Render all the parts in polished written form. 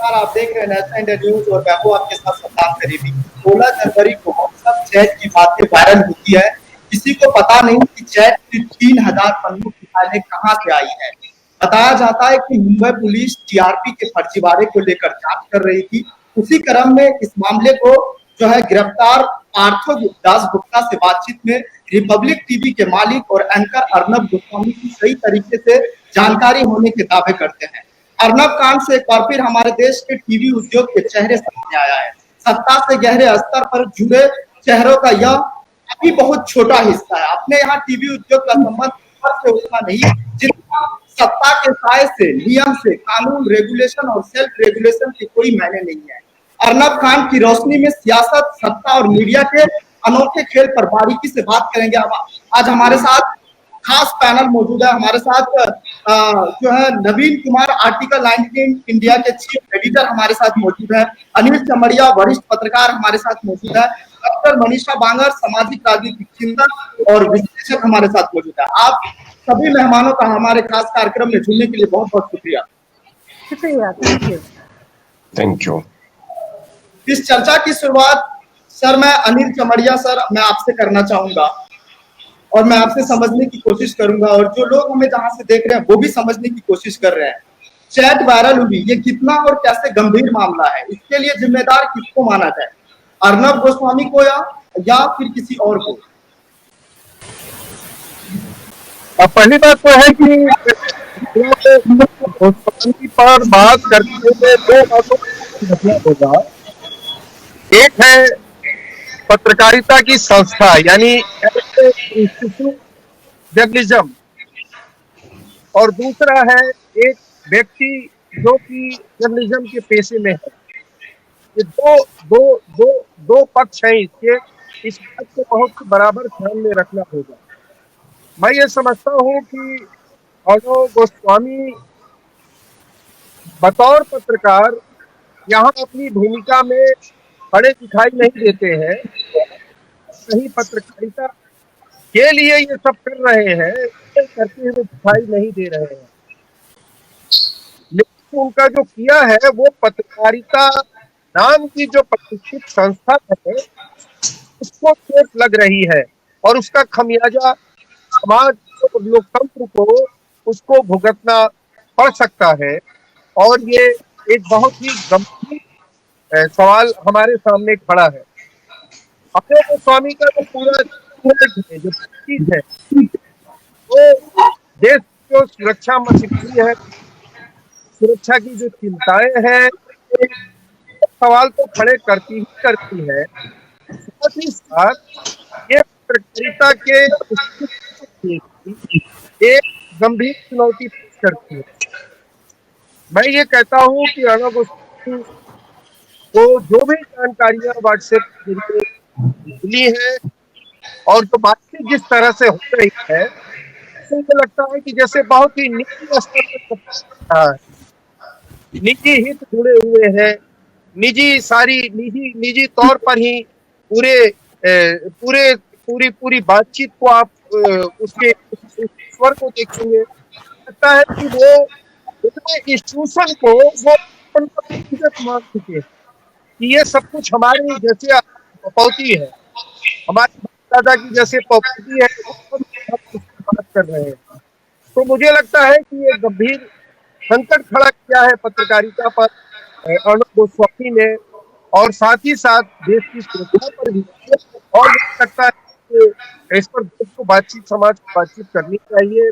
नमस्कार, आप देख रहे हैं नेशनल इंडिया न्यूज और मैं हूं आपके साथ सत्तार करीबी। 16 जनवरी को व्हाट्सएप चैट की बातें वायरल होती है। किसी को पता नहीं कि चैट की 3000 पन्नों की फाइलें कहां से आई है। बताया जाता है कि मुंबई पुलिस टीआरपी के फर्जीवाड़े को लेकर जांच कर रही थी। उसी क्रम में इस मामले को जो है गिरफ्तार पार्थो दास गुप्ता से बातचीत में रिपब्लिक टीवी के मालिक और एंकर अर्नब गोस्वामी की सही तरीके से जानकारी होने के दावे करते हैं। अर्नब कांड से एक बार फिर हमारे देश के टीवी उद्योग के चेहरे सामने आया है। सत्ता से गहरे स्तर पर जुड़े चेहरों का यह अभी बहुत छोटा हिस्सा है। अपने यहाँ टीवी उद्योग का संबंध से उतना नहीं जितना सत्ता के साय से, नियम से, कानून, रेगुलेशन और सेल्फ रेगुलेशन की कोई मायने नहीं है। अर्नब खान की रोशनी में सियासत, सत्ता और मीडिया के अनोखे खेल पर बारीकी से बात करेंगे। आज हमारे साथ खास पैनल मौजूद है। हमारे साथ जो है नवीन कुमार, आर्टिकल 19 इंडिया के चीफ एडिटर हमारे साथ मौजूद है। अनिल चमड़िया, वरिष्ठ पत्रकार हमारे साथ मौजूद है। डॉक्टर मनीषा बांगर, सामाजिक राजनीतिक चिंतक और विश्लेषक हमारे साथ मौजूद है। आप सभी मेहमानों का हमारे खास कार्यक्रम में जुड़ने के लिए बहुत बहुत शुक्रिया। Thank you. इस चर्चा की शुरुआत सर मैं अनिल चमड़िया सर मैं आपसे करना चाहूंगा और मैं आपसे समझने की कोशिश करूंगा और जो लोग हमें जहां से देख रहे हैं वो भी समझने की कोशिश कर रहे हैं। चैट वायरल हुई, ये कितना और कैसे गंभीर मामला है, इसके लिए जिम्मेदार किसको माना जाए, अर्नब गोस्वामी को या फिर किसी और को? पहली बात तो है कि गोस्वामी पर बात करते हुए दो बातों होगा। एक है पत्रकारिता की संस्था यानी इंस्टीट्यूट जर्नलिज्म, और दूसरा है एक व्यक्ति जो कि जर्नलिज्म के पेशे में है। ये दो पक्ष हैं इसके, इस बात को बहुत बराबर ध्यान में रखना होगा। मैं ये समझता हूँ कि अर्नब गोस्वामी बतौर पत्रकार यहाँ अपनी भूमिका में बड़े दिखाई नहीं देते हैं। सही पत्रकारिता के लिए ये सब कर रहे हैं, करते हुए दिखाई नहीं दे रहे हैं। लेकिन उनका जो किया है वो पत्रकारिता नाम की जो प्रतिष्ठित संस्था है उसको चोट लग रही है और उसका खमियाजा समाज को, लोकतंत्र को उसको भुगतना पड़ सकता है। और ये एक बहुत ही गंभीर सवाल हमारे सामने खड़ा है। अपने गोस्वामी का जो पूरा जो चीज है वो देश जो सुरक्षा मसीही है, सुरक्षा की जो चिंताएं हैं, सवाल तो खड़े करती है। साथ ही साथ ये पत्रकारिता के एक गंभीर चुनौती पेश करती है। मैं ये कहता हूँ कि अर्नब गोस्वामी को जो भी जानकारियां व्हाट्सएप के जरिए मिली है और जो बातचीत जिस तरह से हो रही है, तो मुझे लगता है कि जैसे बहुत ही निजी स्तर पर निजी हित जुड़े हुए हैं, निजी तौर पर ही पूरी बातचीत को आप उसके स्वर को देखेंगे। लगता है कि वो इंस्टीट्यूशन को वो मान चुके हैं कि ये सब कुछ हमारे जैसे पौती है, हमारे दादा की जैसे पौती है, बात कर रहे हैं। तो मुझे लगता है कि ये गंभीर संकट खड़ा किया है पत्रकारिता पर अर्नब गोस्वामी ने, और साथ ही साथ देश की सुरक्षा पर भी। और मुझे लगता है कि इस पर देश को समाज को बातचीत करनी चाहिए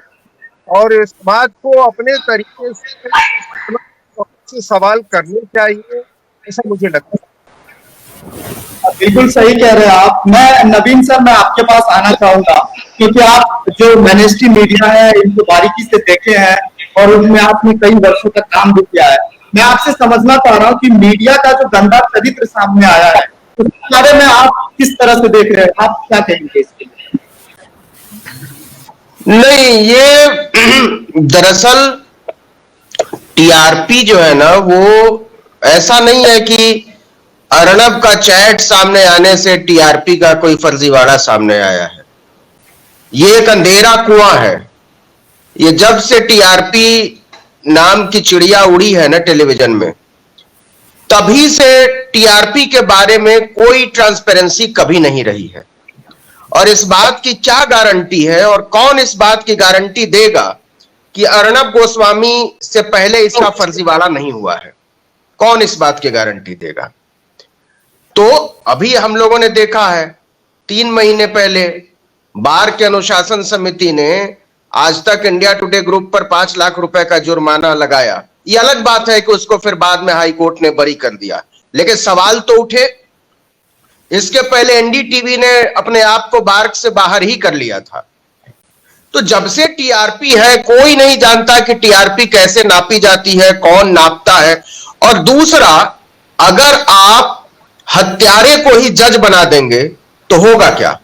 और समाज को अपने तरीके से सवाल करने चाहिए, ऐसा मुझे लगता है। बिल्कुल सही कह रहे हैं आप। मैं नवीन सर मैं आपके पास आना चाहूंगा क्योंकि आप जो मेनस्ट्रीम मीडिया है इनको बारीकी से देखे हैं और उसमें आपने कई वर्षों तक काम भी किया है। मैं आपसे समझना चाह रहा हूँ कि मीडिया का जो गंदा चरित्र सामने आया है उसके बारे में आप किस तरह से देख रहे हैं, आप क्या कहेंगे इसके लिए? नहीं, ये दरअसल टीआरपी जो है ना, वो ऐसा नहीं है कि अर्नब का चैट सामने आने से टीआरपी का कोई फर्जीवाड़ा सामने आया है। ये एक अंधेरा कुआं है। ये जब से टीआरपी नाम की चिड़िया उड़ी है ना टेलीविजन में, तभी से टीआरपी के बारे में कोई ट्रांसपेरेंसी कभी नहीं रही है। और इस बात की क्या गारंटी है और कौन इस बात की गारंटी देगा कि अर्णब गोस्वामी से पहले इसका फर्जीवाड़ा नहीं हुआ है? कौन इस बात की गारंटी देगा? तो अभी हम लोगों ने देखा है 3 महीने पहले बार के अनुशासन समिति ने आज तक इंडिया टुडे ग्रुप पर 5 लाख रुपए का जुर्माना लगाया। ये अलग बात है कि उसको फिर बाद में हाई कोर्ट ने बरी कर दिया, लेकिन सवाल तो उठे। इसके पहले एनडीटीवी ने अपने आप को बार से बाहर ही कर लिया था। तो जब से टीआरपी है, कोई नहीं जानता कि टीआरपी कैसे नापी जाती है, कौन नापता है। और दूसरा, अगर आप हत्यारे को ही जज बना देंगे तो होगा क्या?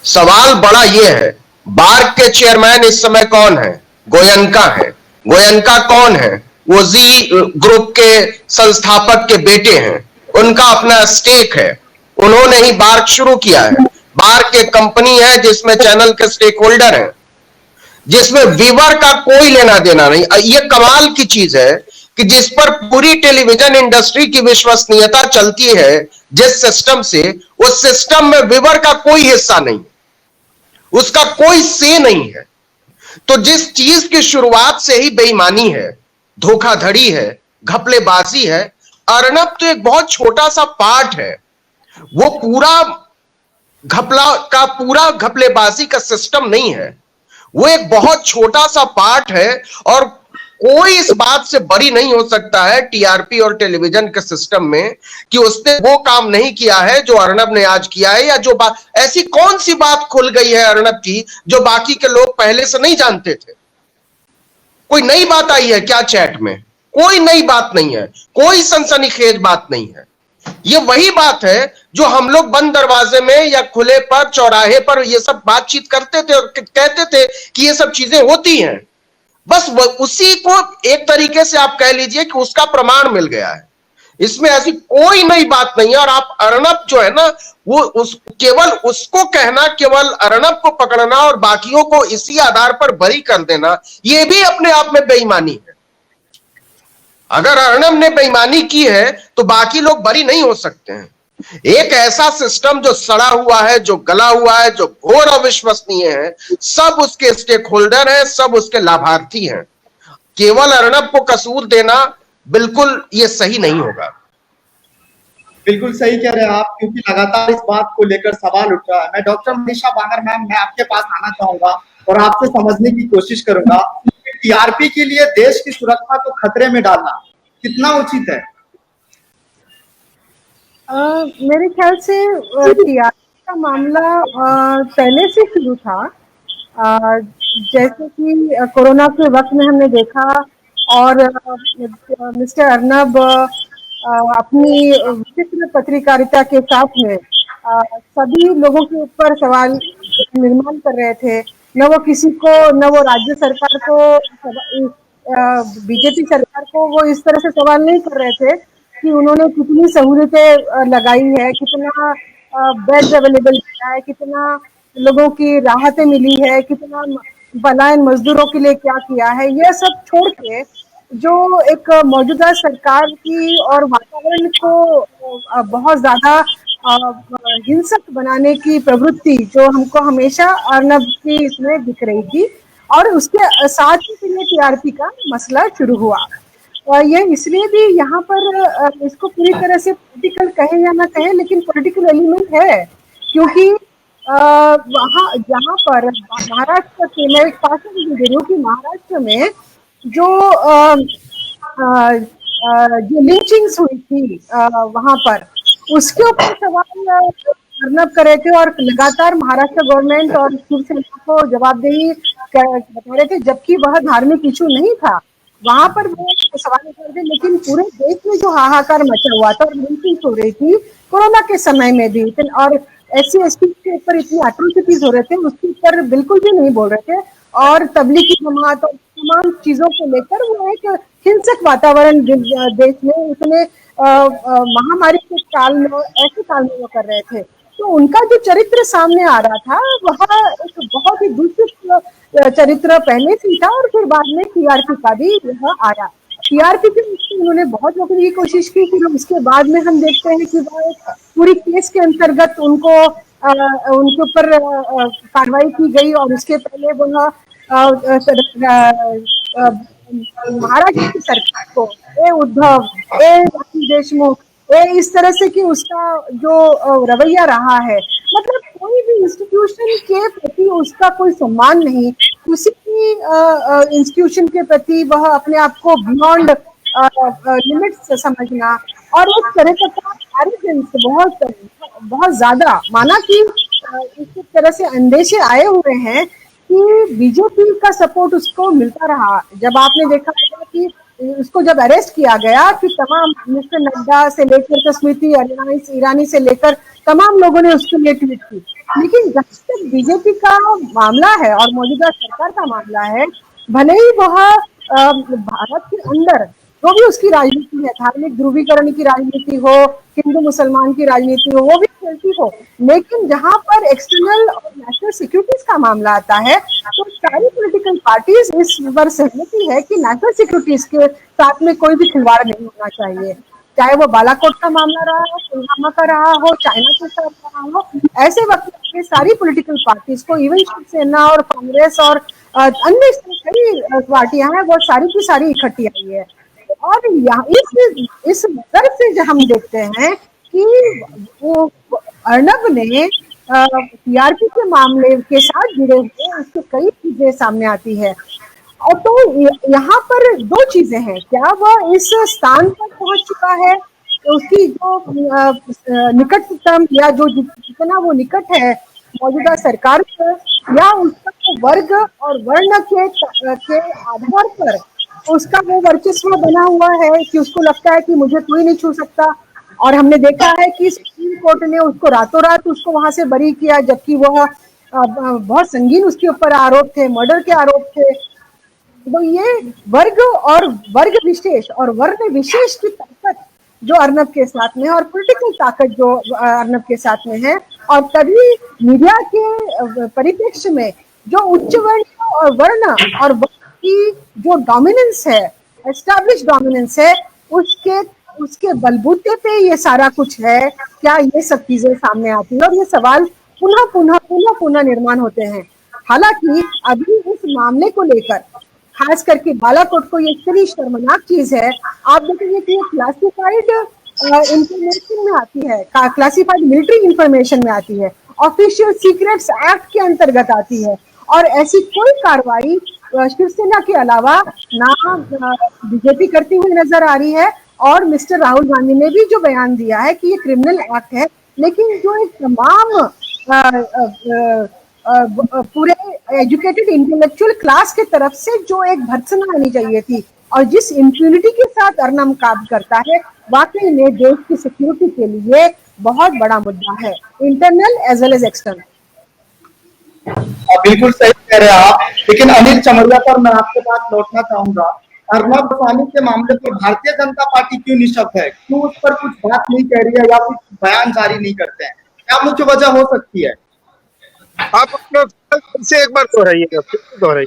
सवाल बड़ा यह है। बार के चेयरमैन इस समय कौन है? गोयनका है। गोयनका कौन है? वो जी ग्रुप के संस्थापक के बेटे हैं। उनका अपना स्टेक है, उन्होंने ही बार शुरू किया है। बार के कंपनी है जिसमें चैनल के स्टेक होल्डर हैं, जिसमें वीवर का कोई लेना देना नहीं। ये कमाल की चीज है कि जिस पर पूरी टेलीविजन इंडस्ट्री की विश्वसनीयता चलती है, जिस सिस्टम से, उस सिस्टम में वीवर का कोई हिस्सा नहीं, उसका कोई से नहीं है। तो जिस चीज की शुरुआत से ही बेईमानी है, धोखाधड़ी है, घपलेबाजी है, अर्णब तो एक बहुत छोटा सा पार्ट है। वो पूरा घपलेबाजी का सिस्टम नहीं है, वो एक बहुत छोटा सा पार्ट है। और कोई इस बात से बरी नहीं हो सकता है टीआरपी और टेलीविजन के सिस्टम में कि उसने वो काम नहीं किया है जो अर्णब ने आज किया है, या जो बात, ऐसी कौन सी बात खुल गई है अर्णब की जो बाकी के लोग पहले से नहीं जानते थे? कोई नई बात आई है क्या चैट में? कोई नई बात नहीं है, कोई सनसनीखेज बात नहीं है। ये वही बात है जो हम लोग बंद दरवाजे में या खुले पर, चौराहे पर ये सब बातचीत करते थे और कहते थे कि ये सब चीजें होती हैं। बस उसी को एक तरीके से आप कह लीजिए कि उसका प्रमाण मिल गया है। इसमें ऐसी कोई नई बात नहीं है। और आप अर्णब जो है ना, वो केवल उसको कहना, केवल अर्णब को पकड़ना और बाकियों को इसी आधार पर बरी कर देना, ये भी अपने आप में बेईमानी है। अगर अर्णब ने बेईमानी की है तो बाकी लोग बरी नहीं हो सकते हैं। एक ऐसा सिस्टम जो सड़ा हुआ है, जो गला हुआ है, जो घोर अविश्वसनीय है, सब उसके स्टेक होल्डर हैं, सब उसके लाभार्थी हैं। केवल अर्णब को कसूर देना बिल्कुल ये सही नहीं होगा। बिल्कुल सही कह रहे हैं आप, क्योंकि लगातार इस बात को लेकर सवाल उठ रहा है। मैं डॉक्टर मनीषा बांगर मैम, मैं आपके पास आना चाहूंगा और आपसे समझने की कोशिश करूंगा कि टीआरपी के लिए देश की सुरक्षा को खतरे में डालना कितना उचित है? मेरे ख्याल से टीआरपी का मामला पहले से शुरू था। जैसे कि कोरोना के वक्त में हमने देखा और मिस्टर अर्णब अपनी विचित्र पत्रकारिता के साथ में सभी लोगों के ऊपर सवाल निर्माण कर रहे थे। न वो किसी को, न वो राज्य सरकार को, बीजेपी सरकार को वो इस तरह से सवाल नहीं कर रहे थे कि उन्होंने कितनी सहूलियतें लगाई है, कितना बेड अवेलेबल किया है, कितना लोगों की राहतें मिली है, कितना पलायन मजदूरों के लिए क्या किया है। यह सब छोड़ के जो एक मौजूदा सरकार की और वातावरण को बहुत ज्यादा हिंसक बनाने की प्रवृत्ति जो हमको हमेशा अर्णब की इसमें दिख रही थी, और उसके साथ ही फिर टीआरपी का मसला शुरू हुआ। यह इसलिए भी यहाँ पर इसको पूरी तरह से पॉलिटिकल कहे या ना कहे, लेकिन पॉलिटिकल एलिमेंट है, क्योंकि वहाँ जहाँ पर महाराष्ट्र के, मैं एक पास दे रही हूँ कि महाराष्ट्र में जो लिंचिंग्स हुई थी वहाँ पर, उसके ऊपर सवाल अर्णब कर रहे थे और लगातार महाराष्ट्र गवर्नमेंट और शिवसेना को जवाबदेही बता रहे थे, जबकि वह धार्मिक इशू नहीं था। वहां पर वो सवाल कर रहे थे, लेकिन पूरे देश में जो हाहाकार मचा हुआ था और लिंचिंग हो रही थी कोरोना के समय में भी, और SC/ST के ऊपर इतनी एट्रोसिटीज हो रहे थे, उसके ऊपर बिल्कुल भी नहीं बोल रहे थे। और तबलीगी जमात और तमाम चीजों को लेकर वो एक हिंसक वातावरण देश में इतने महामारी के काल में, ऐसे काल में वो कर रहे थे। तो उनका जो चरित्र सामने आ रहा था वह एक बहुत ही दूषित चरित्र पहले से था, और फिर बाद में टीआरपी का भी यह आया। टीआरपी के लिए उन्होंने बहुत रोकने की कोशिश की, फिर उसके बाद में हम देखते हैं कि वो एक पूरी केस के अंतर्गत उनको उनके ऊपर कार्रवाई की गई और उसके पहले वो महाराष्ट्र की सरकार को ए उद्धव, ए राखी देशमुख, ए इस तरह से कि उसका जो रवैया रहा है, मतलब कोई भी इंस्टीट्यूशन के प्रति उसका कोई सम्मान नहीं, किसी भी इंस्टीट्यूशन के प्रति वह अपने आप को बियॉन्ड लिमिट्स समझना और एक तरह का एरोगेंस बहुत बहुत ज्यादा माना कि इस तरह से अंदेशे आए हुए हैं कि बीजेपी का सपोर्ट उसको मिलता रहा। जब आपने देखा होगा कि उसको जब अरेस्ट किया गया फिर तमाम मिस्टर नड्डा से लेकर के स्मृति ईरानी से लेकर तमाम लोगों ने उसके लिए ट्वीट की, लेकिन जब तक बीजेपी का मामला है और मौजूदा सरकार का मामला है, भले ही वह भारत के अंदर जो भी उसकी राजनीति है, धार्मिक ध्रुवीकरण की राजनीति हो, हिंदू मुसलमान की राजनीति हो, वो भी चलती हो, लेकिन जहां पर एक्सटर्नल और नेशनल सिक्योरिटीज का मामला आता है तो सारी पॉलिटिकल पार्टीज इस पर सहमति है कि नेशनल सिक्योरिटीज के साथ में कोई भी खिलवाड़ नहीं होना चाहिए, चाहे वो बालाकोट का मामला रहा हो, पुलवामा का रहा हो, चाइना के साथ रहा हो। ऐसे वक्त में सारी पॉलिटिकल पार्टीज को, इवन शिवसेना और कांग्रेस और अन्य कई पार्टियां हैं, वो सारी की सारी इकट्ठी आई है। और यहाँ इस नजर से जो हम देखते हैं कि वो अर्नब ने टीआरपी के मामले के साथ जुड़े हुए उसके कई चीजें सामने आती है। और तो यहाँ पर दो चीजें हैं, क्या वह इस स्थान पर पहुंच चुका है, तो उसकी जो निकटतम या जो जितना वो निकट है मौजूदा सरकार से, या उसका वर्ग और वर्ण के आधार पर उसका वो वर्चस्व बना हुआ है कि उसको लगता है कि मुझे कोई नहीं छू सकता। और हमने देखा है कि सुप्रीम कोर्ट ने उसको रातों रात उसको वहां से बरी किया, जबकि वह बहुत संगीन उसके ऊपर आरोप थे, मर्डर के आरोप थे। तो ये वर्ग और वर्ग विशेष और वर्ण विशेष की ताकत जो अर्नब के साथ में और पॉलिटिकल ताकत जो अर्नब के साथ में है, और तभी मीडिया के परिप्रेक्ष्य में जो उच्च वर्ण और वर्ण और की जो डोमिनेंस है, एस्टैब्लिश डोमिनेंस है, उसके बलबूते पे ये सारा कुछ है, क्या ये सब चीजें सामने आती है और ये सवाल पुनः निर्माण होते हैं। हालांकि अभी इस मामले को लेकर खास करके बालाकोट को ये इतनी शर्मनाक चीज है, आप देखेंगे कि ये क्लासिफाइड इंफॉर्मेशन में आती है, क्लासिफाइड मिलिट्री इंफॉर्मेशन में आती है, ऑफिशियल सीक्रेट्स एक्ट के अंतर्गत आती है, और ऐसी कोई कार्रवाई शिवसेना के अलावा ना बीजेपी करती हुई नजर आ रही है। और मिस्टर राहुल गांधी ने भी जो बयान दिया है कि ये क्रिमिनल एक्ट है, लेकिन जो एक तमाम पूरे एजुकेटेड इंटेलेक्चुअल क्लास के तरफ से जो एक भर्त्सना आनी चाहिए थी और जिस इम्प्यूनिटी के साथ अर्नब काम करता है, वाकई में देश की सिक्योरिटी के लिए बहुत बड़ा मुद्दा है, internal as well as external. बिल्कुल सही कह रहे हैं आप, लेकिन अनिल चमरिया पर मैं आपके पास लौटना चाहूंगा। अर्नब गोस्वामी के मामले पर भारतीय जनता पार्टी क्यों निःशब्द है, क्यों उस पर कुछ बात नहीं कह रही है या कुछ बयान जारी नहीं करते हैं, क्या मुख्य वजह हो सकती है? आप अपना फिर से एक बार दोहराइए।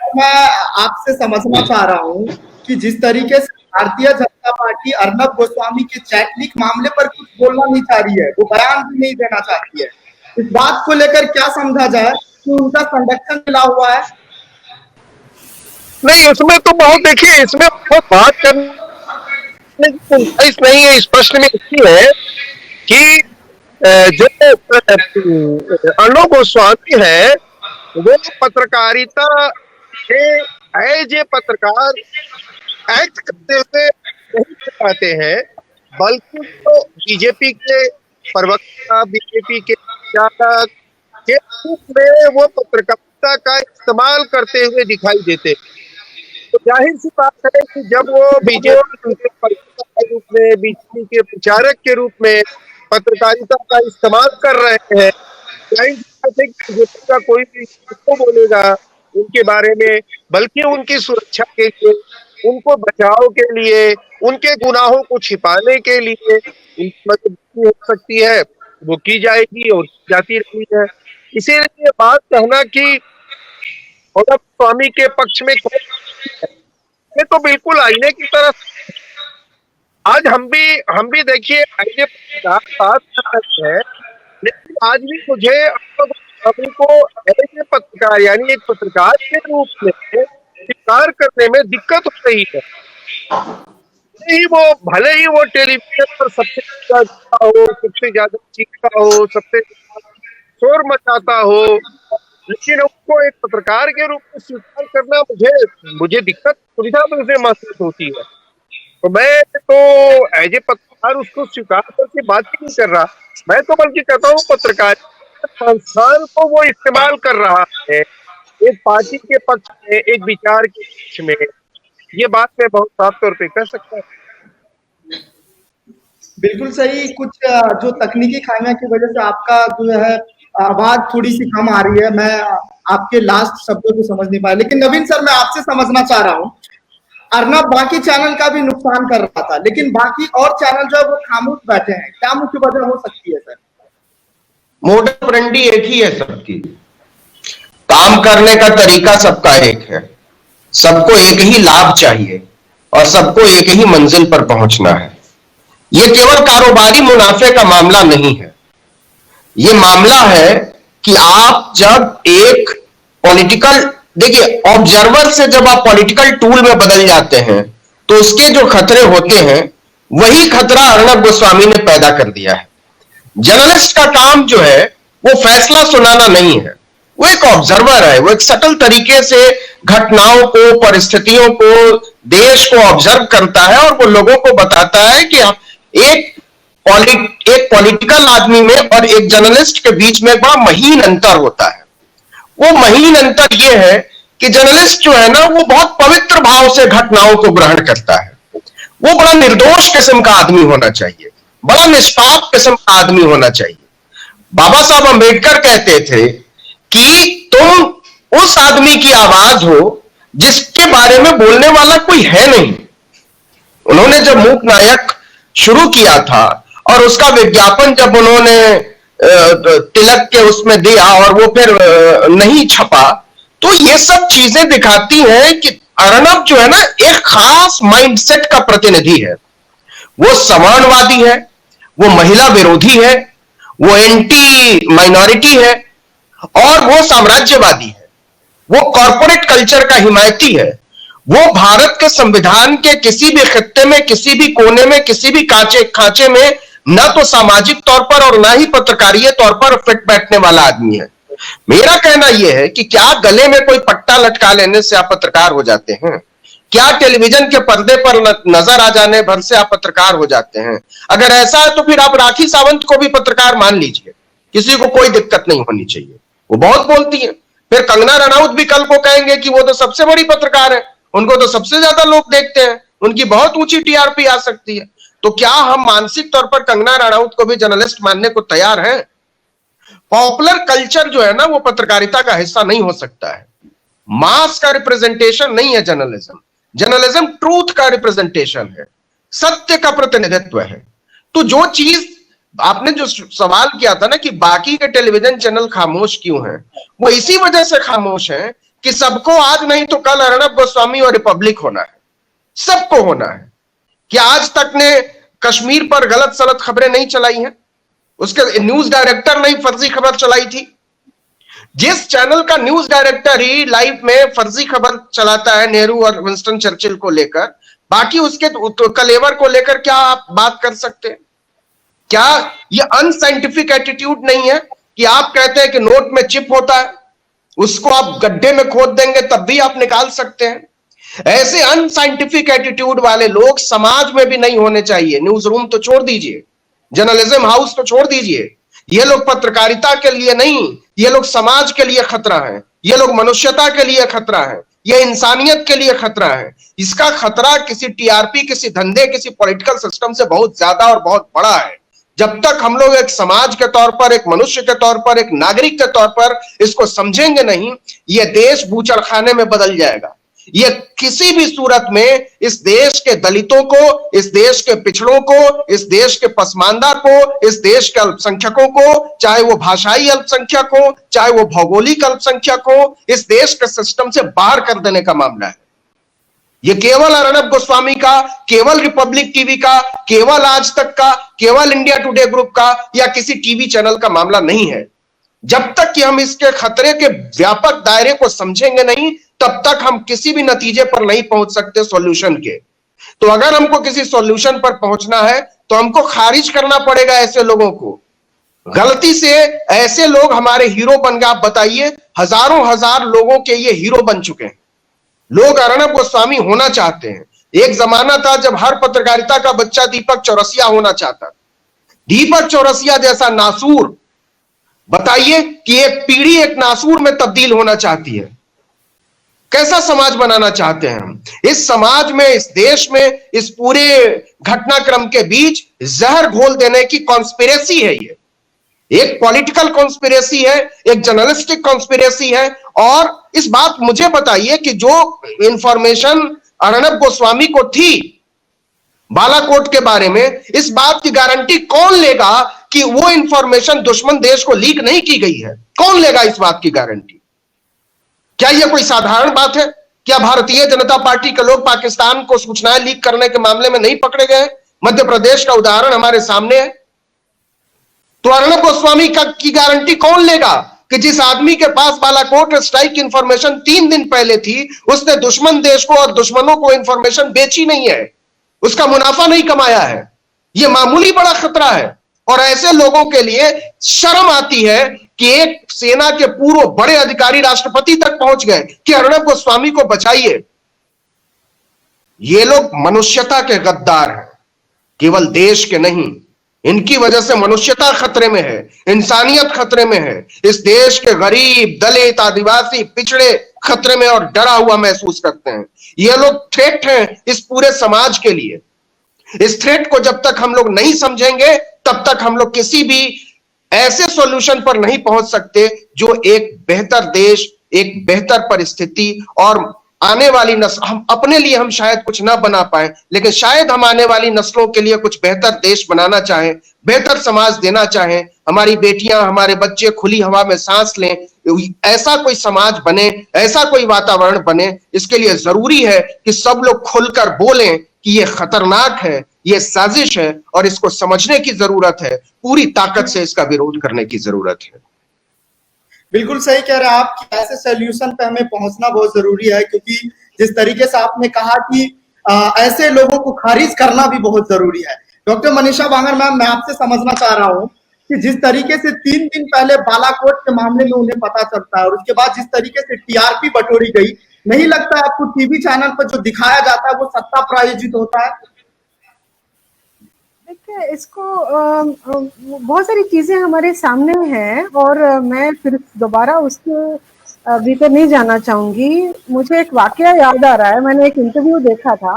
मैं आपसे समझना चाह रहा हूँ कि जिस तरीके से भारतीय जनता पार्टी अर्नब गोस्वामी के चैट लीक मामले पर कुछ बोलना नहीं चाह रही है, वो बयान भी नहीं देना चाहती है, इस बात को लेकर क्या समझा जाए कि उनका संरक्षण मिला हुआ है? नहीं, इसमें तो बहुत, देखिए इसमें बहुत बात करने की गुंजाइश नहीं है। इस प्रश्न में इसकी है कि जो अर्नब गोस्वामी है वो पत्रकारिता के एज ए पत्रकार एक्ट करते हुए नहीं चाहते हैं, बल्कि तो बीजेपी के प्रवक्ता, बीजेपी के प्रचारक के रूप में वो पत्रकारिता का इस्तेमाल करते हुए दिखाई देते। तो जाहिर सी बात है कि जब वो बीजेपी के प्रवक्ता के रूप में, बीजेपी के प्रचारक के रूप में पत्रकारिता का इस्तेमाल कर रहे हैं, जाहिर सी बात है कि बीजेपी का कोई भी उसको बोलेगा उनके बारे में, बल्कि उनकी सुरक्षा के लिए, उनको बचाव के लिए, उनके गुनाहों को छिपाने के लिए उनकी मदद हो सकती है, वो की जाएगी और जाती रही है। इसीलिए ये बात कहना कि अर्नब गोस्वामी के पक्ष में ये तो बिल्कुल आईने की तरह। आज हम भी देखिए आईने पर साथ है, लेकिन आज भी मुझे अभी को ऐसे पत्रकार यानी एक पत्रकार के रूप में स्वीकार करने में दिक्कत हो रही है। भले ही वो टेलीविजन पर सबसे ज्यादा हो, सबसे ज्यादा चीखता हो, सबसे शोर मचाता हो, लेकिन उसको एक पत्रकार के रूप में स्वीकार करना मुझे दिक्कत सुविधा मुझे महसूस होती है। तो मैं तो एज ए पत्रकार उसको स्वीकार करके बात ही नहीं कर रहा, मैं तो बल्कि कहता हूँ पत्रकार संस्थान को वो इस्तेमाल कर रहा है एक पार्टी के पक्ष में, एक विचार के पक्ष में। ये बात मैं बहुत साफ तौर पे कह सकता हूँ। बिल्कुल सही। कुछ जो तकनीकी खामियों की वजह से आपका जो है आवाज थोड़ी सी कम आ रही है, मैं आपके लास्ट शब्दों को समझ नहीं पाया। लेकिन नवीन सर, मैं आपसे समझना चाह रहा हूँ, अर्नब बाकी चैनल का भी नुकसान कर रहा था, लेकिन बाकी और चैनल जो है वो खामोश बैठे हैं, क्या मुख्य वजह हो सकती है सर? मोड फ्रेंडली एक ही है सबकी, काम करने का तरीका सबका एक है, सबको एक ही लाभ चाहिए और सबको एक ही मंजिल पर पहुंचना है। यह केवल कारोबारी मुनाफे का मामला नहीं है, यह मामला है कि आप जब एक पॉलिटिकल, देखिए ऑब्जर्वर से जब आप पॉलिटिकल टूल में बदल जाते हैं तो उसके जो खतरे होते हैं वही खतरा अर्नब गोस्वामी ने पैदा कर दिया है। जर्नलिस्ट का काम जो है वो फैसला सुनाना नहीं है, वो एक ऑब्जर्वर है, वो एक सटल तरीके से घटनाओं को, परिस्थितियों को, देश को ऑब्जर्व करता है और वो लोगों को बताता है कि एक पॉलिटिकल आदमी में और एक जर्नलिस्ट के बीच में बड़ा महीन अंतर होता है। वो महीन अंतर यह है कि जर्नलिस्ट जो है ना वो बहुत पवित्र भाव से घटनाओं को ग्रहण करता है, वो बड़ा निर्दोष किस्म का आदमी होना चाहिए, बड़ा निष्पाप किस्म का आदमी होना चाहिए। बाबा साहब अंबेडकर कहते थे कि तुम उस आदमी की आवाज हो जिसके बारे में बोलने वाला कोई है नहीं। उन्होंने जब मूक नायक शुरू किया था और उसका विज्ञापन जब उन्होंने तिलक के उसमें दिया और वो फिर नहीं छपा, तो ये सब चीजें दिखाती हैं कि अर्नब जो है ना एक खास माइंडसेट का प्रतिनिधि है। वो सवर्णवादी है, वो महिला विरोधी है, वो एंटी माइनॉरिटी है और वो साम्राज्यवादी है, वो कॉर्पोरेट कल्चर का हिमायती है। वो भारत के संविधान के किसी भी खित्ते में, किसी भी कोने में, किसी भी खांचे में न तो सामाजिक तौर पर और ना ही पत्रकारीय तौर पर फिट बैठने वाला आदमी है। मेरा कहना यह है कि क्या गले में कोई पट्टा लटका लेने से आप पत्रकार हो जाते हैं? क्या टेलीविजन के पर्दे पर नजर आ जाने भर से आप पत्रकार हो जाते हैं? अगर ऐसा है तो फिर आप राखी सावंत को भी पत्रकार मान लीजिए, किसी को कोई दिक्कत नहीं होनी चाहिए, वो बहुत बोलती है। फिर कंगना रनौत भी कल को कहेंगे कि वो तो सबसे बड़ी पत्रकार है, उनको तो सबसे ज्यादा लोग देखते हैं, उनकी बहुत ऊंची टीआरपी आ सकती है। तो क्या हम मानसिक तौर पर कंगना रनौत को भी जर्नलिस्ट मानने को तैयार हैं? पॉपुलर कल्चर जो है ना वो पत्रकारिता का हिस्सा नहीं हो सकता है। मास का रिप्रेजेंटेशन नहीं है जर्नलिज्म। जर्नलिज्म ट्रूथ का रिप्रेजेंटेशन है, सत्य का प्रतिनिधित्व है। तो जो चीज आपने जो सवाल किया था ना कि बाकी के टेलीविजन चैनल खामोश क्यों हैं, वो इसी वजह से खामोश हैं कि सबको आज नहीं तो कल अर्नब गोस्वामी और रिपब्लिक होना है, सबको होना है। क्या आज तक ने कश्मीर पर गलत सलत खबरें नहीं चलाई हैं? उसके न्यूज डायरेक्टर ने फर्जी खबर चलाई थी। जिस चैनल का न्यूज डायरेक्टर ही लाइव में फर्जी खबर चलाता है नेहरू और विंस्टन चर्चिल को लेकर, बाकी उसके कलेवर को लेकर क्या आप बात कर सकते हैं? क्या ये अनसाइंटिफिक एटीट्यूड नहीं है कि आप कहते हैं कि नोट में चिप होता है, उसको आप गड्ढे में खोद देंगे तब भी आप निकाल सकते हैं? ऐसे अनसाइंटिफिक एटीट्यूड वाले लोग समाज में भी नहीं होने चाहिए। न्यूज रूम तो छोड़ दीजिए, जर्नलिज्म हाउस तो छोड़ दीजिए। ये लोग पत्रकारिता के लिए नहीं, ये लोग समाज के लिए खतरा है, ये लोग मनुष्यता के लिए खतरा है, ये इंसानियत के लिए खतरा है। इसका खतरा किसी टीआरपी, किसी धंधे, किसी पॉलिटिकल सिस्टम से बहुत ज्यादा और बहुत बड़ा है। जब तक हम लोग एक समाज के तौर पर, एक मनुष्य के तौर पर, एक नागरिक के तौर पर इसको समझेंगे नहीं, ये देश बूचड़खाने में बदल जाएगा। ये किसी भी सूरत में इस देश के दलितों को, इस देश के पिछड़ों को, इस देश के पसमानदा को, इस देश के अल्पसंख्यकों को, चाहे वो भाषाई अल्पसंख्यक हो, चाहे वो भौगोलिक अल्पसंख्यक हो, इस देश के सिस्टम से बाहर कर देने का मामला है। ये केवल अर्णब गोस्वामी का, केवल रिपब्लिक टीवी का, केवल आज तक का, केवल इंडिया टुडे ग्रुप का या किसी टीवी चैनल का मामला नहीं है। जब तक कि हम इसके खतरे के व्यापक दायरे को समझेंगे नहीं, तब तक हम किसी भी नतीजे पर नहीं पहुंच सकते सॉल्यूशन के। तो अगर हमको किसी सॉल्यूशन पर पहुंचना है तो हमको खारिज करना पड़ेगा ऐसे लोगों को। गलती से ऐसे लोग हमारे हीरो बन गए। आप बताइए, हजारों हजार लोगों के ये हीरो बन चुके हैं। लोग अर्णब गोस्वामी होना चाहते हैं। एक जमाना था जब हर पत्रकारिता का बच्चा दीपक चौरसिया होना चाहता। दीपक चौरसिया जैसा नासूर, बताइए कि एक पीढ़ी एक नासूर में तब्दील होना चाहती है। कैसा समाज बनाना चाहते हैं हम? इस समाज में, इस देश में, इस पूरे घटनाक्रम के बीच जहर घोल देने की कॉन्स्पिरेसी है। ये एक पॉलिटिकल कॉन्स्पिरेसी है, एक जर्नलिस्टिक कॉन्स्पिरेसी है। और इस बात मुझे बताइए कि जो इंफॉर्मेशन अर्णब गोस्वामी को थी बालाकोट के बारे में, इस बात की गारंटी कौन लेगा कि वो इंफॉर्मेशन दुश्मन देश को लीक नहीं की गई है? कौन लेगा इस बात की गारंटी? क्या यह कोई साधारण बात है? क्या भारतीय जनता पार्टी के लोग पाकिस्तान को सूचनाएं लीक करने के मामले में नहीं पकड़े गए? मध्य प्रदेश का उदाहरण हमारे सामने है। तो अर्णब गोस्वामी की गारंटी कौन लेगा कि जिस आदमी के पास बालाकोट स्ट्राइक इंफॉर्मेशन 3 दिन पहले थी, उसने दुश्मन देश को और दुश्मनों को इंफॉर्मेशन बेची नहीं है, उसका मुनाफा नहीं कमाया है? यह मामूली बड़ा खतरा है। और ऐसे लोगों के लिए शर्म आती है कि एक सेना के पूर्व बड़े अधिकारी राष्ट्रपति तक पहुंच गए कि अर्णब गोस्वामी को बचाइए। ये लोग मनुष्यता के गद्दार हैं, केवल देश के नहीं। इनकी वजह से मनुष्यता खतरे में है, इंसानियत खतरे में है। इस देश के गरीब, दलित, आदिवासी, पिछड़े खतरे में और डरा हुआ महसूस करते हैं। ये लोग थ्रेट हैं इस पूरे समाज के लिए। इस थ्रेट को जब तक हम लोग नहीं समझेंगे, तब तक हम लोग किसी भी ऐसे सॉल्यूशन पर नहीं पहुंच सकते जो एक बेहतर देश, एक बेहतर परिस्थिति और आने वाली नस्ल, हम अपने लिए हम शायद कुछ ना बना पाए, लेकिन शायद हम आने वाली नस्लों के लिए कुछ बेहतर देश बनाना चाहें, बेहतर समाज देना चाहें। हमारी बेटियां, हमारे बच्चे खुली हवा में सांस लें, ऐसा कोई समाज बने, ऐसा कोई वातावरण बने। इसके लिए जरूरी है कि सब लोग खुलकर बोलें कि ये खतरनाक है, ये साजिश है और इसको समझने की जरूरत है। पूरी ताकत से इसका विरोध करने की जरूरत है। बिल्कुल सही कह रहे हैं आप कि ऐसे सोल्यूशन पे हमें पहुंचना बहुत जरूरी है, क्योंकि जिस तरीके से आपने कहा कि ऐसे लोगों को खारिज करना भी बहुत जरूरी है। डॉक्टर मनीषा बांगर मैम, मैं आपसे समझना चाह रहा हूं कि जिस तरीके से 3 दिन पहले बालाकोट के मामले में उन्हें पता चलता है और उसके बाद जिस तरीके से टीआरपी बटोरी गई, नहीं लगता है आपको टीवी चैनल पर जो दिखाया जाता है वो सत्ता प्रायोजित होता है? देखिए, इसको बहुत सारी चीजें हमारे सामने हैं और मैं फिर दोबारा उसके भीतर नहीं जाना चाहूंगी। मुझे एक वाकया याद आ रहा है। मैंने एक इंटरव्यू देखा था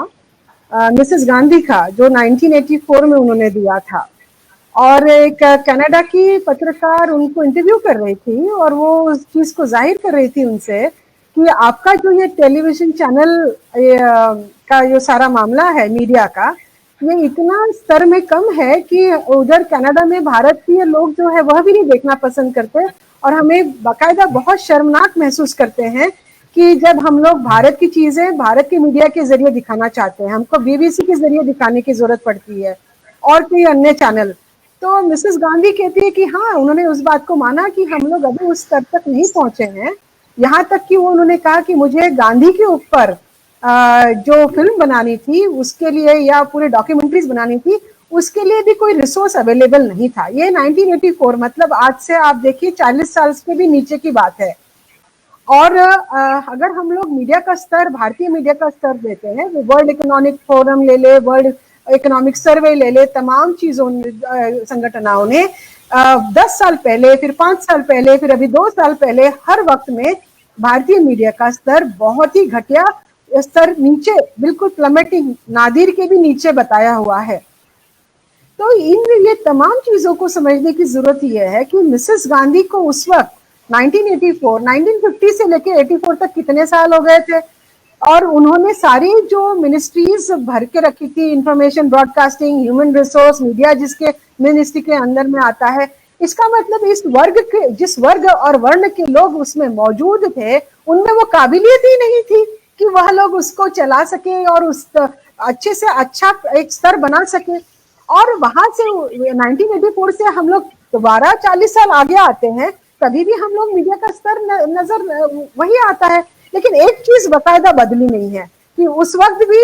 मिसेस गांधी का, जो 1984 में उन्होंने दिया था, और एक कनाडा की पत्रकार उनको इंटरव्यू कर रही थी और वो उस चीज को जाहिर कर रही थी उनसे कि आपका जो ये टेलीविजन चैनल का जो सारा मामला है मीडिया का, ये इतना स्तर में कम है कि उधर कनाडा में भारतीय लोग जो है वह भी नहीं देखना पसंद करते और हमें बाकायदा बहुत शर्मनाक महसूस करते हैं कि जब हम लोग भारत की चीजें भारत के मीडिया के जरिए दिखाना चाहते हैं, हमको बीबीसी के जरिए दिखाने की जरूरत पड़ती है और कोई अन्य चैनल। तो मिसेस गांधी कहती है कि हाँ, उन्होंने उस बात को माना कि हम लोग अभी उस स्तर तक नहीं पहुंचे हैं। यहाँ तक कि वो उन्होंने कहा कि मुझे गांधी के ऊपर जो फिल्म बनानी थी उसके लिए या पूरे डॉक्यूमेंट्रीज बनानी थी, उसके लिए भी कोई रिसोर्स अवेलेबल नहीं था। ये 1984, मतलब आज से आप देखिए 40 साल के भी नीचे की बात है। और अगर हम लोग मीडिया का स्तर, भारतीय मीडिया का स्तर देते हैं, वर्ल्ड इकोनॉमिक फोरम ले ले, वर्ल्ड इकोनॉमिक सर्वे ले ले, तमाम चीजों संगठनों ने 10 साल पहले, फिर 5 साल पहले, फिर अभी 2 साल पहले, हर वक्त में भारतीय मीडिया का स्तर बहुत ही घटिया स्तर, नीचे, बिल्कुल प्लमेटिंग, नादिर के भी नीचे बताया हुआ है। तो इन ये तमाम चीजों को समझने की जरूरत यह है कि मिसेस गांधी को उस वक्त 1950 से लेके 84 तक कितने साल हो गए थे, और उन्होंने सारी जो मिनिस्ट्रीज भर के रखी थी, information broadcasting, human resource, media जिसके मिनिस्ट्री के अंदर में आता है। इसका मतलब इस वर्ग के, जिस वर्ग और वर्ण के लोग उसमें मौजूद थे, उनमें वो काबिलियत ही नहीं थी कि वह लोग उसको चला सके और उस अच्छे से अच्छा एक स्तर बना सके। और वहां से 1984 से हम लोग दोबारा 40 साल आगे आते हैं, तभी भी हम लोग मीडिया का स्तर नजर वही आता है। लेकिन एक चीज बाकायदा बदली नहीं है कि उस वक्त भी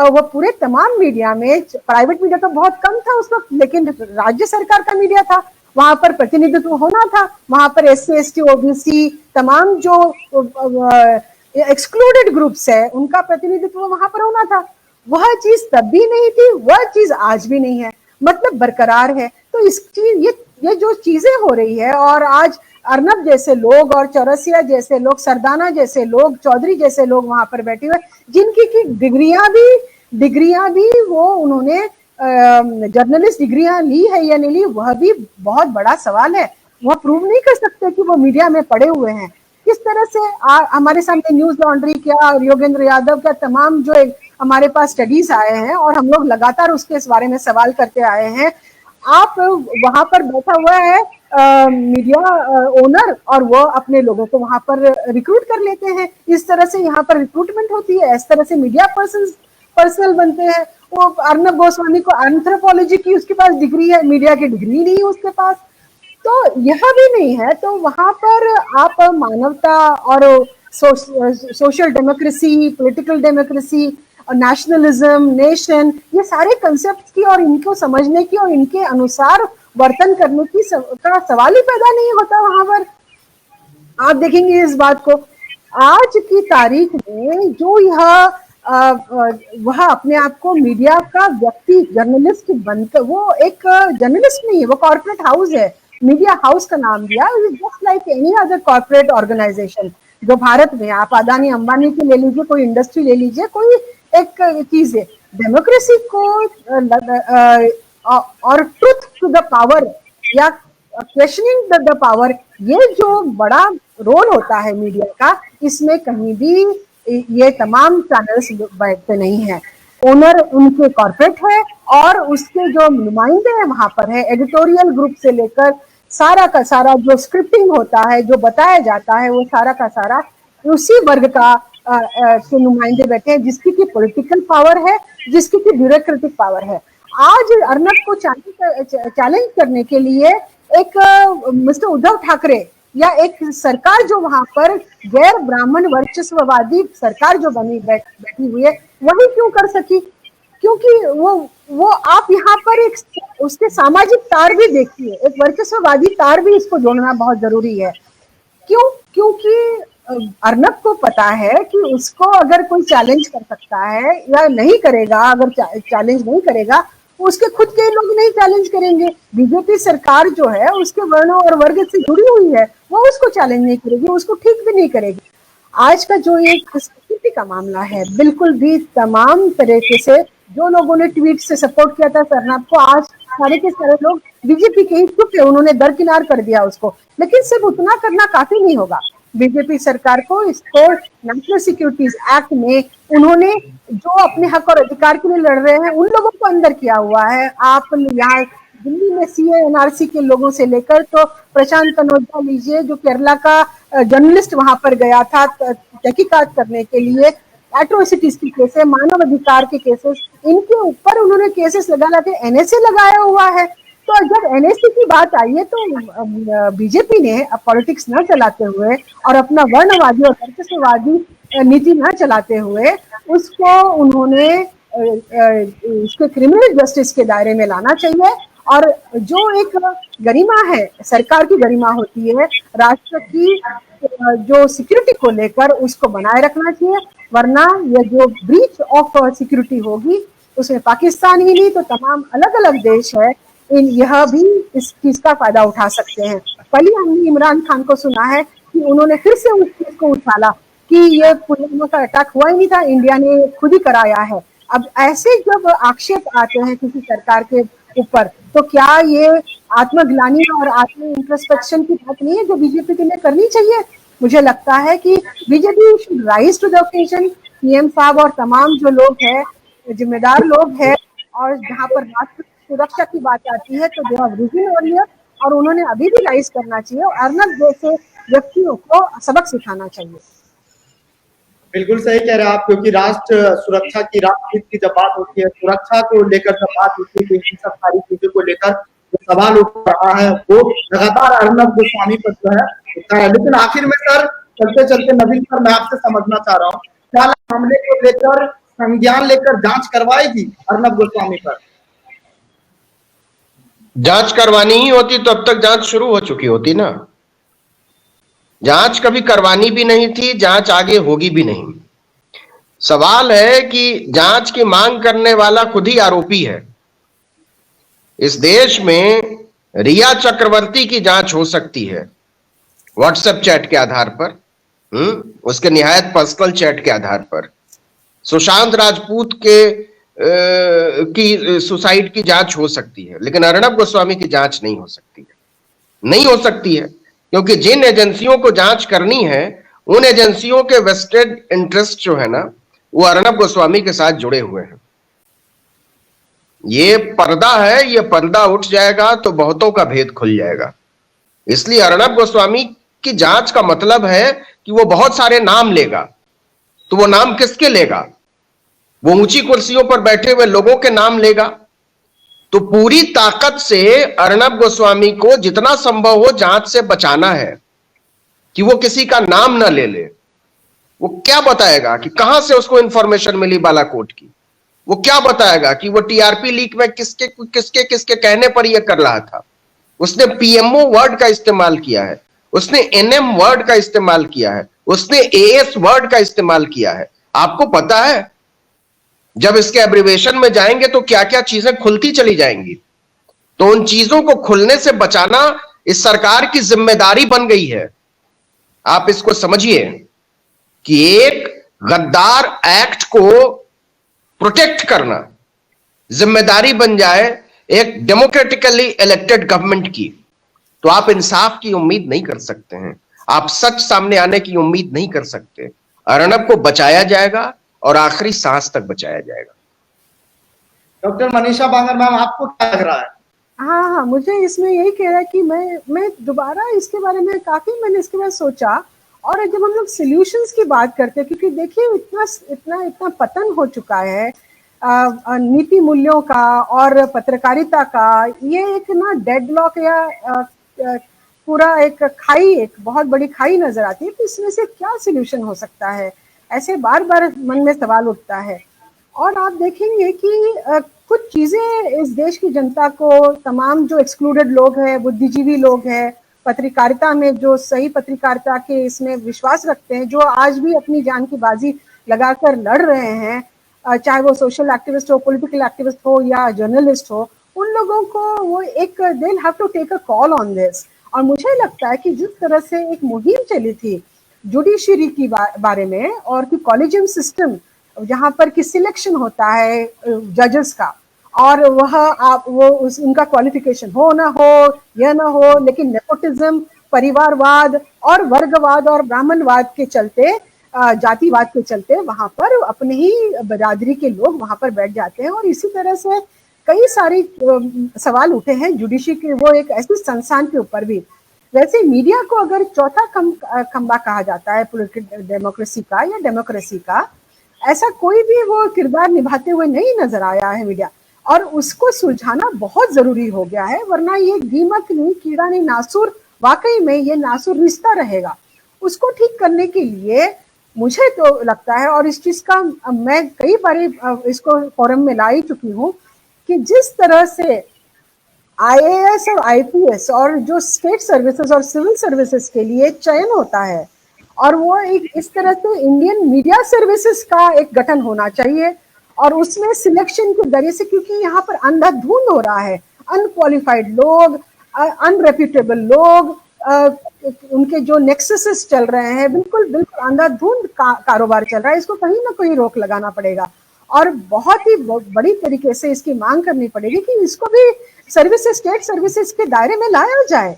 वो पूरे तमाम मीडिया में, प्राइवेट मीडिया तो बहुत कम था उस वक्त, लेकिन राज्य सरकार का मीडिया था, वहां पर प्रतिनिधित्व होना था, वहां पर SC ST OBC तमाम जो एक्सक्लूडेड ग्रुप्स है उनका प्रतिनिधित्व वहां पर होना था। वह चीज तब भी नहीं थी, वह चीज आज भी नहीं है, मतलब बरकरार है। तो इस चीज ये जो चीजें हो रही है, और आज अर्नब जैसे लोग और चौरसिया जैसे लोग, सरदाना जैसे लोग, चौधरी जैसे लोग वहां पर बैठे हुए, जिनकी की डिग्रियां भी वो उन्होंने जर्नलिस्ट डिग्रियां ली है या नहीं ली, वह भी बहुत बड़ा सवाल है। वह प्रूव नहीं कर सकते कि वो मीडिया में पड़े हुए हैं। किस तरह से हमारे सामने न्यूज लॉन्ड्री क्या, योगेंद्र यादव का तमाम जो हमारे पास स्टडीज आए हैं और हम लोग लगातार उसके इस बारे में सवाल करते आए हैं। आप वहां पर बैठा हुआ है मीडिया ओनर, और वो अपने लोगों को वहां पर रिक्रूट कर लेते हैं। इस तरह से यहाँ पर रिक्रूटमेंट होती है, इस तरह से मीडिया पर्सनल बनते हैं। वो अर्नब गोस्वामी को एंथ्रोपोलॉजी की उसके पास डिग्री है, मीडिया की डिग्री नहीं है उसके पास। तो यह भी नहीं है, तो वहां पर आप मानवता और सोशल डेमोक्रेसी, पॉलिटिकल डेमोक्रेसी और नेशनलिज्म, नेशन, ये सारे कंसेप्ट की और इनको समझने की और इनके अनुसार वर्तन करने की का सवाल ही पैदा नहीं होता वहां पर। आप देखेंगे इस बात को, आज की तारीख में जो यह वह अपने आप को मीडिया का व्यक्ति, जर्नलिस्ट बनकर, वो एक जर्नलिस्ट नहीं है, वो कॉर्पोरेट हाउस है, मीडिया हाउस का नाम दिया, just like any other corporate organisation जो भारत में, आप अदानी अंबानी की ले लीजिए, कोई इंडस्ट्री ले लीजिए, कोई एक चीज है। डेमोक्रेसी को और ट्रुथ टू द पावर या क्वेश्चनिंग द पावर, ये जो बड़ा रोल होता है मीडिया का, इसमें कहीं भी ये तमाम चैनल्स बैठते नहीं है। ओनर उनके कॉर्पोरेट है और उसके जो नुमाइंदे हैं वहां पर है, एडिटोरियल ग्रुप से लेकर सारा का सारा जो स्क्रिप्टिंग होता है, जो बताया जाता है, वो सारा का सारा उसी वर्ग का के नुमाइंदे बैठे हैं, जिसकी की पॉलिटिकल पावर है, जिसकी की ब्यूरोक्रेटिक पावर है। आज अर्नब को चैलेंज करने के लिए एक मिस्टर उद्धव ठाकरे या एक सरकार जो वहां पर गैर ब्राह्मण वर्चस्ववादी सरकार जो बैठी हुई है, वही क्यों कर सकी? क्योंकि वो आप यहाँ पर एक उसके सामाजिक तार भी देखिए, एक वर्चस्ववादी तार भी इसको जोड़ना बहुत जरूरी है। क्यों? क्योंकि अर्नब को पता है कि उसको अगर कोई चैलेंज कर सकता है या नहीं करेगा, अगर चैलेंज नहीं करेगा, उसके खुद के लोग नहीं चैलेंज करेंगे। बीजेपी सरकार जो है उसके वर्णों और वर्ग से जुड़ी हुई है, वो उसको चैलेंज नहीं करेगी, उसको ठीक भी नहीं करेगी। आज का जो ये संस्कृति का मामला है, बिल्कुल भी तमाम तरीके से जो लोगों ने ट्वीट से सपोर्ट किया था अर्नब को, आज सारे के सारे लोग बीजेपी के ही चुप है, उन्होंने दरकिनार कर दिया उसको। लेकिन सिर्फ उतना करना काफी नहीं होगा। बीजेपी सरकार को इसको नेशनल सिक्योरिटीज एक्ट में उन्होंने जो अपने हक और अधिकार के लिए लड़ रहे हैं उन लोगों को अंदर किया हुआ है। आप यहाँ दिल्ली में CA NRC के लोगों से लेकर तो प्रशांत कनौजिया लीजिए, जो केरला का जर्नलिस्ट वहां पर गया था तहकीकात करने के लिए, एट्रोसिटीज की केसेस, मानव अधिकार के केसेस, इनके ऊपर उन्होंने केसेस लगा के NSA लगाया हुआ है। तो जब NSA की बात आई है तो बीजेपी ने पॉलिटिक्स न चलाते हुए और अपना वर्णवादी और वर्चस्ववादी नीति न चलाते हुए उसको उन्होंने उसके क्रिमिनल जस्टिस के दायरे में लाना चाहिए। और जो एक गरिमा है, सरकार की गरिमा होती है, राष्ट्र की जो सिक्योरिटी को लेकर उसको बनाए रखना चाहिए, वरना ये जो ब्रीच ऑफ सिक्योरिटी होगी उसमें पाकिस्तान ही नहीं तो तमाम अलग अलग देश है, यह भी इस चीज का फायदा उठा सकते हैं। कल ही हमने इमरान खान को सुना है कि उन्होंने फिर से उस चीज को उछाला कि ये पुलवामा का अटैक हुआ ही नहीं था, इंडिया ने खुद ही कराया है। अब ऐसे जब आक्षेप आते हैं किसी सरकार के ऊपर, तो क्या ये आत्मग्लानि और आत्म इंट्रोस्पेक्शन की बात नहीं है जो बीजेपी के लिए करनी चाहिए? मुझे लगता है कि BJP should rise to the occasion. PM साहब और तमाम जो लोग हैं, जिम्मेदार लोग हैं, और जहाँ पर राष्ट्र सुरक्षा की बात आती है तो दे हैव रिजन अर्लियर, और उन्होंने अभी भी राइज करना चाहिए और अर्नब जैसे व्यक्तियों को सबक सिखाना चाहिए। बिल्कुल सही कह रहे हैं आप, क्योंकि राष्ट्र सुरक्षा की, राष्ट्रहित की जब बात होती है, सुरक्षा को लेकर जब बात होती है, तो इन सब सारी चीजों को लेकर जो सवाल उठ रहा है वो लगातार अर्नब गोस्वामी पर जो है उठता है। लेकिन आखिर में सर, चलते चलते नवीन सर, मैं आपसे समझना चाह रहा हूँ, क्या मामले को लेकर संज्ञान लेकर जांच करवाई थी अर्नब गोस्वामी पर? जांच करवानी ही होती तो अब तक जांच शुरू हो चुकी होती ना। जांच कभी करवानी भी नहीं थी, जांच आगे होगी भी नहीं। सवाल है कि जांच की मांग करने वाला खुद ही आरोपी है। इस देश में रिया चक्रवर्ती की जांच हो सकती है व्हाट्सएप चैट के आधार पर, उसके निहायत पर्सनल चैट के आधार पर। सुशांत राजपूत की सुसाइड की जांच हो सकती है, लेकिन अर्नब गोस्वामी की जांच नहीं हो सकती है। नहीं हो सकती है क्योंकि जिन एजेंसियों को जांच करनी है, उन एजेंसियों के वेस्टेड इंटरेस्ट जो है ना, वो अर्नब गोस्वामी के साथ जुड़े हुए हैं। ये पर्दा है, ये पर्दा उठ जाएगा तो बहुतों का भेद खुल जाएगा। इसलिए अर्नब गोस्वामी की जांच का मतलब है कि वो बहुत सारे नाम लेगा। तो वो नाम किसके लेगा? वो ऊंची कुर्सियों पर बैठे हुए लोगों के नाम लेगा। तो पूरी ताकत से अर्नब गोस्वामी को जितना संभव हो जांच से बचाना है कि वो किसी का नाम ना ले ले। वो क्या बताएगा कि कहां से उसको इंफॉर्मेशन मिली बालाकोट की? वो क्या बताएगा कि वो टीआरपी लीक में किसके किसके किसके कहने पर यह कर रहा था? उसने पीएमओ वर्ड का इस्तेमाल किया है, उसने एनएम वर्ड का इस्तेमाल किया है, उसने एएस वर्ड का इस्तेमाल किया है। आपको पता है जब इसके एब्रिवेशन में जाएंगे तो क्या क्या चीजें खुलती चली जाएंगी। तो उन चीजों को खुलने से बचाना इस सरकार की जिम्मेदारी बन गई है। आप इसको समझिए कि एक गद्दार एक्ट को प्रोटेक्ट करना जिम्मेदारी बन जाए एक डेमोक्रेटिकली इलेक्टेड गवर्नमेंट की। तो आप इंसाफ की उम्मीद नहीं कर सकते हैं, आप सच सामने आने की उम्मीद नहीं कर सकते। अर्नब को बचाया जाएगा और आखिरी सांस तक बचाया जाएगा। डॉक्टर मनीषा बांगर मैम, आपको क्या लग रहा है? हाँ, मुझे इसमें यही कह रहा है कि मैं दोबारा इसके बारे में काफी मैंने इसके बाद सोचा, और जब हम लोग सॉल्यूशंस की बात करते हैं, क्योंकि देखिए इतना पतन हो चुका है नीति मूल्यों का और पत्रकारिता का। ये एक ना डेडलॉक या पूरा एक खाई, एक बहुत बड़ी खाई नजर आती है। तो इसमें से क्या सॉल्यूशन हो सकता है, ऐसे बार बार मन में सवाल उठता है। और आप देखेंगे कि कुछ चीजें इस देश की जनता को, तमाम जो एक्सक्लूडेड लोग हैं, बुद्धिजीवी लोग हैं, पत्रकारिता में जो सही पत्रकारिता के इसमें विश्वास रखते हैं, जो आज भी अपनी जान की बाजी लगाकर लड़ रहे हैं, चाहे वो सोशल एक्टिविस्ट हो, पॉलिटिकल एक्टिविस्ट हो या जर्नलिस्ट हो, उन लोगों को वो एक they have to take a call on this. और मुझे लगता है कि जिस तरह से एक मुहिम चली थी जुडिशरी की बारे में, और कि कॉलेजियम सिस्टम जहां पर कि सिलेक्शन होता है जजेस का, और वह उनका क्वालिफिकेशन हो ना हो या ना हो, लेकिन नेपोटिज्म, परिवारवाद और वर्गवाद और ब्राह्मणवाद के चलते, जातिवाद के चलते वहां पर अपने ही बरादरी के लोग वहां पर बैठ जाते हैं। और इसी तरह से कई सारे सवाल उठे हैं जुडिशरी के, वो एक ऐसी संस्थान के ऊपर भी। वैसे मीडिया को अगर चौथा खंबा कहा जाता है पॉलिटिकल डेमोक्रेसी का या डेमोक्रेसी का, ऐसा कोई भी वो किरदार निभाते हुए नहीं नजर आया है मीडिया, और उसको सुलझाना बहुत जरूरी हो गया है। वरना ये दीमक नहीं, कीड़ा नहीं, नासुर, वाकई में ये नासुर रिश्ता रहेगा। उसको ठीक करने के लिए मुझे तो लगता है, और इस चीज का मैं कई बार इसको फोरम में ला चुकी हूँ, कि जिस तरह से आईएएस और आईपीएस और जो स्टेट सर्विसेज और सिविल सर्विसेज के लिए चयन होता है, और वो एक इस तरह से इंडियन मीडिया सर्विसेज का एक गठन होना चाहिए, और उसमें सिलेक्शन के जरिए से, क्योंकि यहाँ पर अंधाधुंध हो रहा है, अनक्वालिफाइड लोग, अनरेप्यूटेबल लोग, उनके जो नेक्ससेस चल रहे हैं, बिल्कुल अंधाधुंध कारोबार चल रहा है। इसको कहीं ना कहीं रोक लगाना पड़ेगा, और बहुत ही बड़ी तरीके से इसकी मांग करनी पड़ेगी कि इसको भी सर्विसेज, स्टेट सर्विसेज के दायरे में लाया जाए।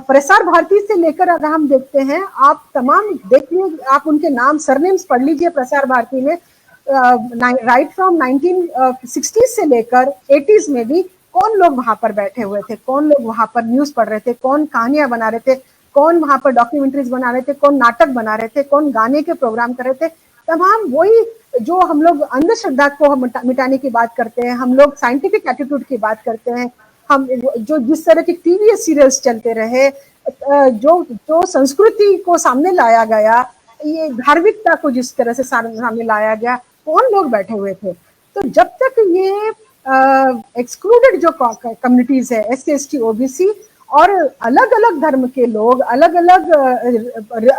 प्रसार भारती से लेकर अगर हम देखते हैं, आप तमाम देखिए, आप उनके नाम, सरनेम्स पढ़ लीजिए प्रसार भारती में, राइट फ्रॉम 1960 से लेकर 80s में भी कौन लोग वहां पर बैठे हुए थे, कौन लोग वहां पर न्यूज पढ़ रहे थे, कौन कहानियां बना रहे थे, कौन वहां पर डॉक्यूमेंट्रीज बना रहे थे, कौन नाटक बना रहे थे, कौन गाने के प्रोग्राम कर रहे थे, तमाम वही जो हम लोग अंधश्रद्धा को हम मिटाने की बात करते हैं, हम लोग साइंटिफिक एटीट्यूड की बात करते हैं, हम जो जिस तरह के टीवी सीरियल्स चलते रहे, जो संस्कृति को सामने लाया गया, ये धार्मिकता को जिस तरह से सामने लाया गया, कौन लोग बैठे हुए थे। तो जब तक ये एक्सक्लूडेड जो कम्युनिटीज है, SC ST OBC और अलग अलग धर्म के लोग, अलग अलग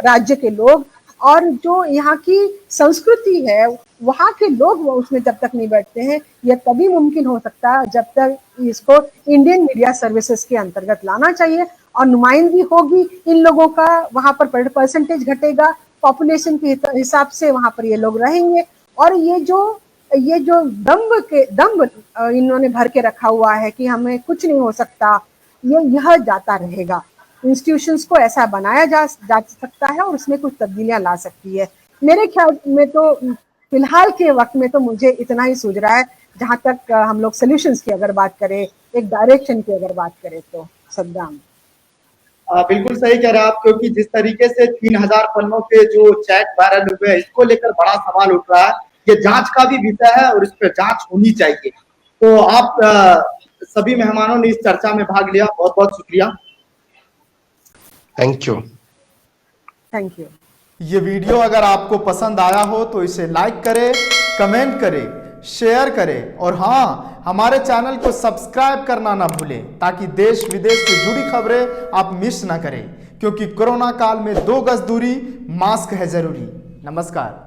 राज्य के लोग और जो यहाँ की संस्कृति है वहाँ के लोग उसमें जब तक नहीं बैठते हैं, यह तभी मुमकिन हो सकता है जब तक इसको इंडियन मीडिया सर्विसेज के अंतर्गत लाना चाहिए और नुमाइंदगी होगी इन लोगों का, वहाँ पर परसेंटेज घटेगा, पॉपुलेशन के हिसाब से वहाँ पर ये लोग रहेंगे और ये जो दम्भ इन्होंने भर के रखा हुआ है कि हमें कुछ नहीं हो सकता, यह जाता रहेगा। इंस्टीट्यूशंस को ऐसा बनाया जा सकता है और उसमें कुछ तब्दीलियां ला सकती है। मेरे ख्याल में तो फिलहाल के वक्त में तो मुझे इतना ही सूझ रहा है, जहां तक हम लोग सोल्यूशंस की अगर बात करें, एक डायरेक्शन की अगर बात करें तो। सद्दाम बिल्कुल सही कह रहे हैं आप, क्योंकि जिस तरीके से 3000 पन्नों के जो चैट वायरल हुए हैं, इसको लेकर बड़ा सवाल उठ रहा है। ये जांच का भी विषय है और इस पर जांच होनी चाहिए। तो आप सभी मेहमानों ने इस चर्चा में भाग लिया, बहुत बहुत शुक्रिया। Thank you. Thank you. ये वीडियो अगर आपको पसंद आया हो तो इसे लाइक करें, कमेंट करें, शेयर करें और हाँ, हमारे चैनल को सब्सक्राइब करना ना भूलें ताकि देश विदेश से जुड़ी खबरें आप मिस ना करें, क्योंकि कोरोना काल में 2 गज दूरी, मास्क है जरूरी। नमस्कार।